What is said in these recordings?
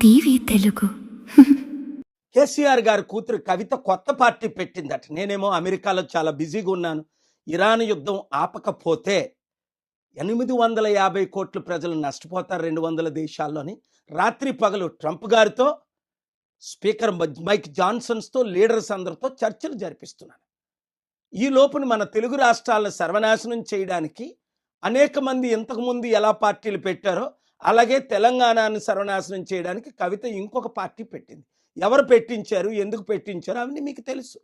TV Telugu. KCR గారి కూతురు కవిత కొత్త పార్టీ పెట్టిందట. నేనేమో అమెరికాలో చాలా బిజీగా ఉన్నాను. ఇరాన్ యుద్ధం ఆపకపోతే 850 కోట్ల ప్రజలు నష్టపోతారు 200 దేశాల్లోని. రాత్రి పగలు ట్రంప్ గారితో, స్పీకర్ మైక్ జాన్సన్స్తో, లీడర్స్ అందరితో చర్చలు జరిపిస్తున్నాను. ఈ లోపున మన తెలుగు రాష్ట్రాలను సర్వనాశనం చేయడానికి అనేక మంది ఇంతకుముందు ఎలా పార్టీలు పెట్టారో అలాగే తెలంగాణను సర్వనాశనం చేయడానికి కవిత ఇంకొక పార్టీ పెట్టింది. ఎవరు పెట్టించారు, ఎందుకు పెట్టించారు అవన్నీ మీకు తెలుసు.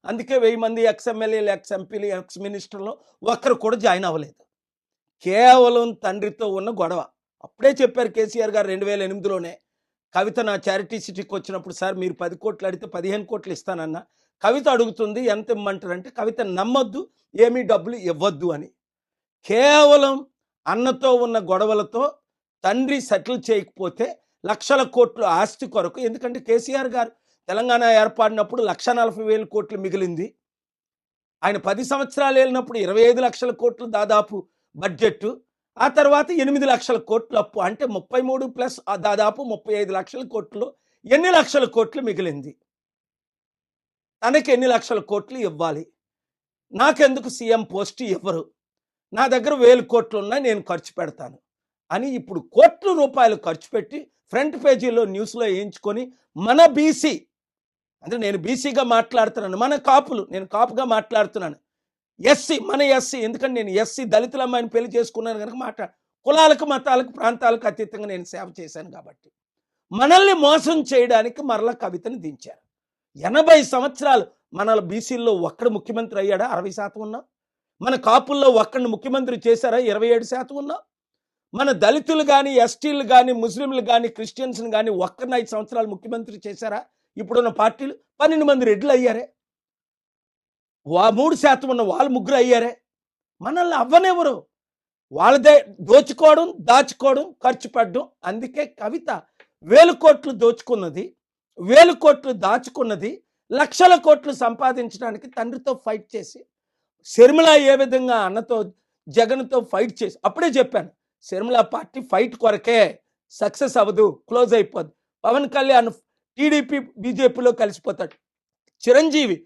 అందుకే 1000 మంది ఎక్స్ఎమ్మెల్యేలు, ఎక్స్ఎంపీలు, ఎక్స్ మినిస్టర్లు ఒక్కరు కూడా జాయిన్ అవ్వలేదు. కేవలం తండ్రితో ఉన్న గొడవ. అప్పుడే చెప్పారు కేసీఆర్ గారు 2008లోనే. కవిత నా చారిటీ సిటీకి వచ్చినప్పుడు, సార్ మీరు 10 కోట్లు అడిగితే 15 కోట్లు ఇస్తానన్న. కవిత అడుగుతుంది ఎంత ఇమ్మంటారంటే, కవిత నమ్మొద్దు, ఏమీ డబ్బులు ఇవ్వద్దు అని. కేవలం అన్నతో ఉన్న గొడవలతో తండ్రి సెటిల్ చేయకపోతే లక్షల కోట్లు ఆస్తి కొరకు, ఎందుకంటే కేసీఆర్ గారు తెలంగాణ ఏర్పడినప్పుడు 1,40,000 కోట్లు మిగిలింది. ఆయన 10 సంవత్సరాలు వెళ్ళినప్పుడు 25 లక్షల కోట్లు దాదాపు బడ్జెట్. ఆ తర్వాత 8 లక్షల కోట్లు అప్పు. అంటే 33 ప్లస్ దాదాపు 35 లక్షల కోట్లు. ఎన్ని లక్షల కోట్లు మిగిలింది? తనకి ఎన్ని లక్షల కోట్లు ఇవ్వాలి? నాకెందుకు సీఎం పోస్ట్ ఇవ్వరు? నా దగ్గర 1000 కోట్లు ఉన్నాయి, నేను ఖర్చు పెడతాను అని ఇప్పుడు కోట్ల రూపాయలు ఖర్చు పెట్టి ఫ్రంట్ పేజీలో న్యూస్లో వేయించుకొని, మన బీసీ అంటే నేను బీసీగా మాట్లాడుతున్నాను, మన కాపులు, నేను కాపుగా మాట్లాడుతున్నాను, ఎస్సీ మన ఎస్సీ, ఎందుకంటే నేను ఎస్సీ దళితుల అమ్మాయిని పెళ్లి చేసుకున్నాను కనుక కులాలకు, మతాలకు, ప్రాంతాలకు అతీతంగా నేను సేవ చేశాను. కాబట్టి మనల్ని మోసం చేయడానికి మరలా కవితని దించారు. 80 సంవత్సరాలు మన బీసీల్లో ఒక్కడు ముఖ్యమంత్రి అయ్యాడా? 60% ఉన్నా. మన కాపుల్లో ఒక్కడిని ముఖ్యమంత్రి చేశారా? 27% ఉన్నా. మన దళితులు కానీ, ఎస్టీలు కానీ, ముస్లింలు కానీ, క్రిస్టియన్స్ని కానీ ఒక్కరిని 5 సంవత్సరాలు ముఖ్యమంత్రి చేశారా? ఇప్పుడున్న పార్టీలు 12 మంది రెడ్లు అయ్యారే. 3% ఉన్న వాళ్ళు 3 అయ్యారే. మనల్ని అవ్వనెవరు? వాళ్ళదే దోచుకోవడం, దాచుకోవడం, ఖర్చు పెట్టడం. అందుకే కవిత 1000 కోట్లు దోచుకున్నది, 1000 కోట్లు దాచుకున్నది, లక్షల కోట్లు సంపాదించడానికి తండ్రితో ఫైట్ చేసి, శర్మిల ఏ విధంగా అన్నతో జగన్తో ఫైట్ చేసి, అప్పుడే చెప్పాను శర్మిల పార్టీ ఫైట్ కొరకే, సక్సెస్ అవ్వదు, క్లోజ్ అయిపోద్ది. పవన్ కళ్యాణ్ టీడీపీ బీజేపీలో కలిసిపోతాడు. చిరంజీవి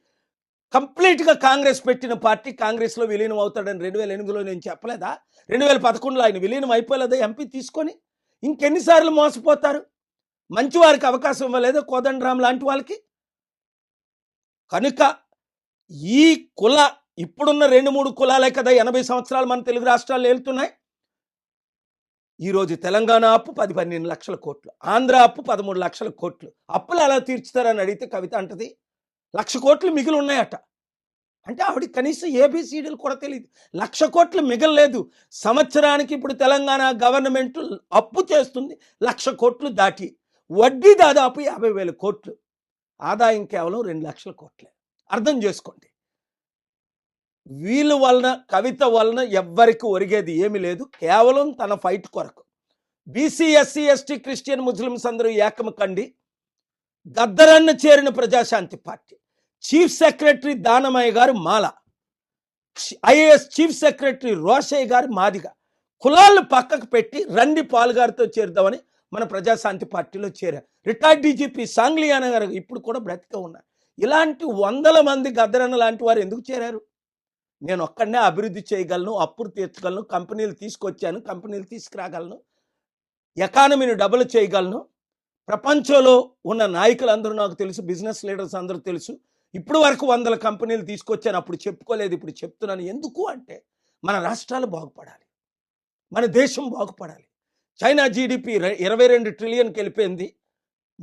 కంప్లీట్గా కాంగ్రెస్ పెట్టిన పార్టీ కాంగ్రెస్లో విలీనం అవుతాడని 2008లో నేను చెప్పలేదా? 2011లో ఆయన విలీనం అయిపోలేదా ఎంపీ తీసుకొని? ఇంకెన్నిసార్లు మోసపోతారు? మంచి వారికి అవకాశం ఇవ్వలేదా కోదండరాం లాంటి వాళ్ళకి? కనుక ఈ ఇప్పుడున్న 2-3 కులాలే కదా 80 సంవత్సరాలు మన తెలుగు రాష్ట్రాలు వెళ్తున్నాయి. ఈరోజు తెలంగాణ అప్పు 10-12 లక్షల కోట్లు, ఆంధ్ర అప్పు 13 లక్షల కోట్లు. అప్పులు ఎలా తీర్చుతారని అడిగితే కవిత అంటది 1,00,000 కోట్లు మిగిలి ఉన్నాయట. అంటే ఆవిడ కనీసం ఏబిసిడీలు కూడా తెలియదు. 1,00,000 కోట్లు మిగలలేదు. సంవత్సరానికి ఇప్పుడు తెలంగాణ గవర్నమెంట్ అప్పు చేస్తుంది 1,00,000 కోట్లు దాటి. వడ్డీ దాదాపు 50,000 కోట్లు. ఆదాయం కేవలం 2 లక్షల కోట్లే. అర్థం చేసుకోండి. వీళ్ళ వలన, కవిత వలన ఎవ్వరికి ఒరిగేది ఏమీ లేదు. కేవలం తన ఫైట్ కొరకు. BC, SC, ST, Christian, Muslims అందరూ ఏకము కండి గద్దరన్న చేరిన Prajashanti party. Chief secretary Danamayya గారు మాల, ఐఏఎస్ చీఫ్ సెక్రటరీ రోషయ్య గారు మాదిగ. కులాలను పక్కకు పెట్టి రండి పాల్గారితో చేరుదామని మన ప్రజాశాంతి పార్టీలో చేరారు. రిటైర్డ్ డీజీపీ సాంగ్లియానా గారు ఇప్పుడు కూడా బ్రతికే ఉన్నారు. ఇలాంటి 100 మంది గద్దరన్న లాంటి వారు ఎందుకు చేరారు? నేను ఒక్కడనే అభివృద్ధి చేయగలను, అప్పులు తీర్చగలను, కంపెనీలు తీసుకొచ్చాను, కంపెనీలు తీసుకురాగలను, ఎకానమీని డబుల్ చేయగలను. ప్రపంచంలో ఉన్న నాయకులందరూ నాకు తెలుసు, బిజినెస్ లీడర్స్ అందరూ తెలుసు. ఇప్పుడు వరకు 100 కంపెనీలు తీసుకొచ్చాను, అప్పుడు చెప్పుకోలేదు, ఇప్పుడు చెప్తున్నాను. ఎందుకు అంటే మన రాష్ట్రాలు బాగుపడాలి, మన దేశం బాగుపడాలి. చైనా జీడిపి 22 ట్రిలియన్కి వెళ్ళిపోయింది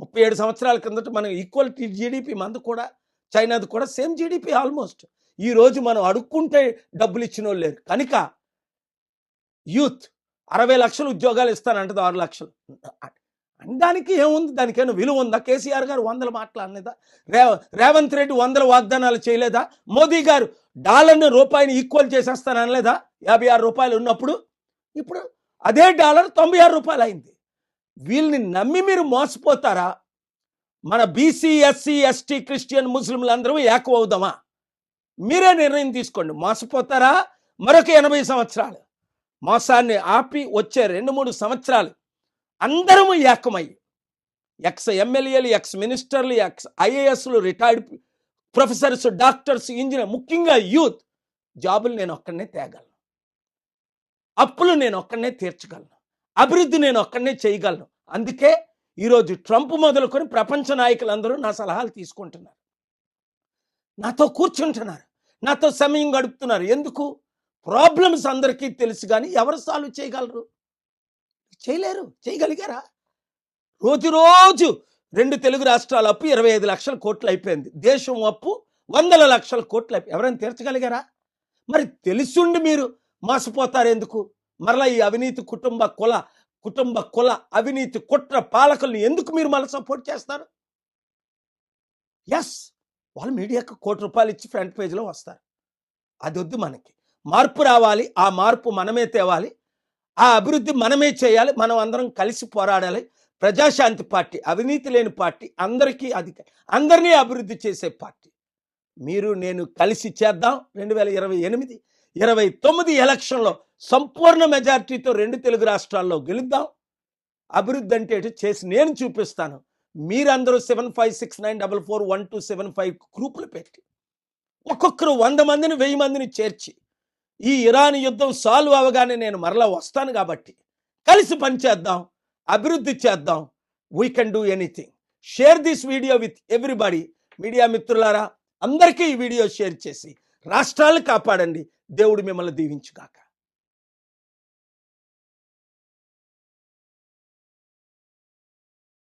37 సంవత్సరాల కిందట. మనం ఈక్వల్ జీడిపి మంది కూడా, చైనాది కూడా సేమ్ జీడిపి ఆల్మోస్ట్. ఈరోజు మనం అడుక్కుంటే డబ్బులు ఇచ్చిన వాళ్ళు లేరు. కనుక యూత్ 60 లక్షలు ఉద్యోగాలు ఇస్తానంటది, 6 లక్షలు. దానికి ఏముంది? దానికైనా విలువ ఉందా? కేసీఆర్ గారు 100 మాట్లాడలేదా? రేవంత్ రెడ్డి 100 వాగ్దానాలు చేయలేదా? మోదీ గారు డాలర్ని రూపాయిని ఈక్వల్ చేసేస్తానలేదా? 56 రూపాయలు ఉన్నప్పుడు ఇప్పుడు అదే డాలర్ 96 రూపాయలు అయింది. వీళ్ళని నమ్మి మీరు మోసపోతారా? మన బీసీ, ఎస్సీ, ఎస్టీ, క్రిస్టియన్, ముస్లింలు అందరూ ఏకం అవుదామా? మీరే నిర్ణయం తీసుకోండి. మోసపోతారా? మరొక 80 సంవత్సరాలు మోసాన్ని ఆపి వచ్చే 2-3 సంవత్సరాలు అందరము ఏకమై ఎక్స్ ఎమ్మెల్యేలు, ఎక్స్ మినిస్టర్లు, ఎక్స్ ఐఏఎస్లు, రిటైర్డ్ ప్రొఫెసర్స్, డాక్టర్స్, ఇంజనీర్, ముఖ్యంగా యూత్ జాబులు నేను ఒక్కడనే తేగలను, అప్పులు నేను ఒక్కడనే తీర్చగలను, అభివృద్ధి నేను ఒక్కడనే చేయగలను. అందుకే ఈరోజు ట్రంప్ మొదలుకొని ప్రపంచ నాయకులందరూ నా సలహాలు తీసుకుంటున్నారు, నాతో కూర్చుంటున్నారు, నాతో సమయం గడుపుతున్నారు. ఎందుకు? ప్రాబ్లమ్స్ అందరికీ తెలుసు, కానీ ఎవరు సాల్వ్ చేయగలరు? చేయలేరు. చేయగలిగారా? రోజు 2 తెలుగు రాష్ట్రాల అప్పు 25 లక్షల కోట్లు అయిపోయింది. దేశం అప్పు 100 లక్షల కోట్లు అయిపోయి ఎవరైనా తీర్చగలిగారా? మరి తెలుసుండి మీరు మోసపోతారు ఎందుకు? మరలా ఈ అవినీతి కుటుంబ కుల అవినీతి కుట్ర పాలకుల్ని ఎందుకు మీరు మళ్ళీ సపోర్ట్ చేస్తారు? ఎస్, వాళ్ళు మీడియాకు ₹1 ఇచ్చి ఫ్రంట్ పేజ్లో వస్తారు. అది వద్దు. మనకి మార్పు రావాలి. ఆ మార్పు మనమే తేవాలి. ఆ అభివృద్ధి మనమే చేయాలి. మనం అందరం కలిసి పోరాడాలి. ప్రజాశాంతి పార్టీ, అవినీతి లేని పార్టీ, అందరినీ అభివృద్ధి చేసే పార్టీ. మీరు నేను కలిసి చేద్దాం. 2028, 29 ఎలక్షన్లో సంపూర్ణ మెజారిటీతో 2 తెలుగు రాష్ట్రాల్లో గెలుద్దాం. అభివృద్ధి అంటే ఏంటో చేసి నేను చూపిస్తాను. మీరందరూ 7569441275 గ్రూపులు పెట్టి ఒక్కొక్కరు 100 మందిని 1000 మందిని చేర్చి ఈ ఇరాన్ యుద్ధం సాల్వ్ అవగానే నేను మరలా వస్తాను. కాబట్టి కలిసి పనిచేద్దాం, అభివృద్ధి చేద్దాం. We can do anything. Share this video with everybody. Media మిత్రులారా, అందరికీ ఈ వీడియో షేర్ చేసి రాష్ట్రాలను కాపాడండి. దేవుడు మిమ్మల్ని దీవించుగాక.